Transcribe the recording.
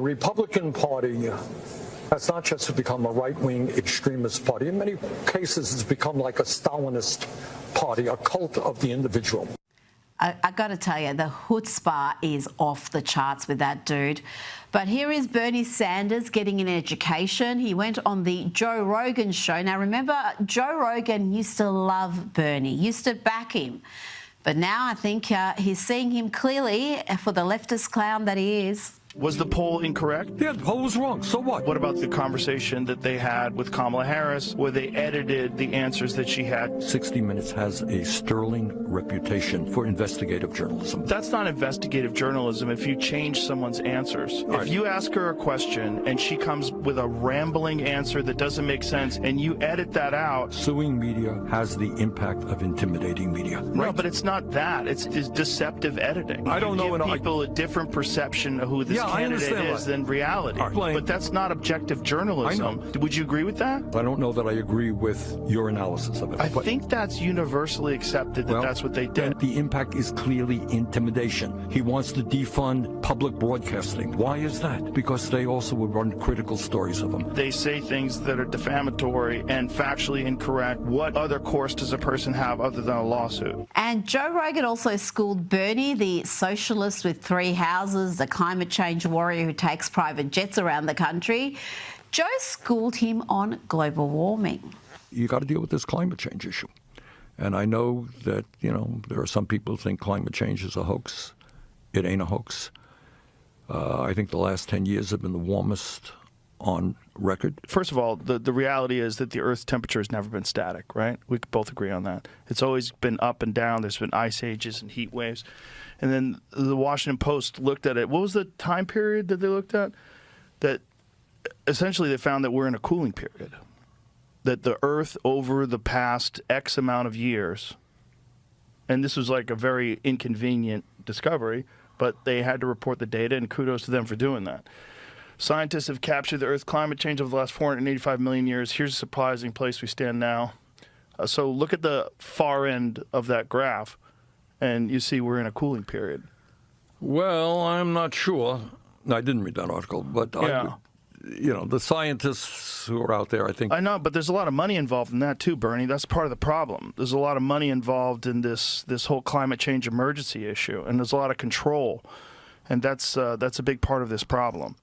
The Republican Party has not just become a right-wing extremist party. In many cases, it's become like a Stalinist party, a cult of the individual. I got to tell you, the chutzpah is off the charts with that dude. But here is Bernie Sanders getting an education. He went on the Joe Rogan show. Now, remember, Joe Rogan used to love Bernie, used to back him. But now I think he's seeing him clearly for the leftist clown that he is. Was the poll incorrect? Yeah, the poll was wrong. So what? What about the conversation that they had with Kamala Harris where they edited the answers that she had? 60 Minutes has a sterling reputation for investigative journalism. That's not investigative journalism if you change someone's answers. If you ask her a question and she comes with a rambling answer that doesn't make sense and you edit that out. Suing media has the impact of intimidating media. Right? No, but it's not that. It's deceptive editing. I don't know. Give people a different perception of who this candidate is than reality. But that's not objective journalism. Would you agree with that? I don't know that I agree with your analysis of it. I think that's universally accepted that that's what they did. The impact is clearly intimidation. He wants to defund public broadcasting. Why is that? Because they also would run critical stories of him. They say things that are defamatory and factually incorrect. What other course does a person have other than a lawsuit? And Joe Rogan also schooled Bernie, the socialist with 3 houses, the climate change warrior who takes private jets around the country. Joe schooled him on global warming. You got to deal with this climate change issue. And I know that, there are some people who think climate change is a hoax. It ain't a hoax. I think the last 10 years have been the warmest on record. First of all, the reality is that the Earth's temperature has never been static, right? We could both agree on that. It's always been up and down. There's been ice ages and heat waves. And then the Washington Post looked at it. What was the time period that they looked at? That essentially they found that we're in a cooling period. That the Earth over the past X amount of years, and this was like a very inconvenient discovery, but they had to report the data, and kudos to them for doing that. Scientists have captured the Earth's climate change over the last 485 million years. Here's a surprising place we stand now. So look at the far end of that graph, and you see we're in a cooling period. Well, I'm not sure. I didn't read that article, but the scientists who are out there, I think. I know, but there's a lot of money involved in that too, Bernie. That's part of the problem. There's a lot of money involved in this whole climate change emergency issue, and there's a lot of control, and that's a big part of this problem.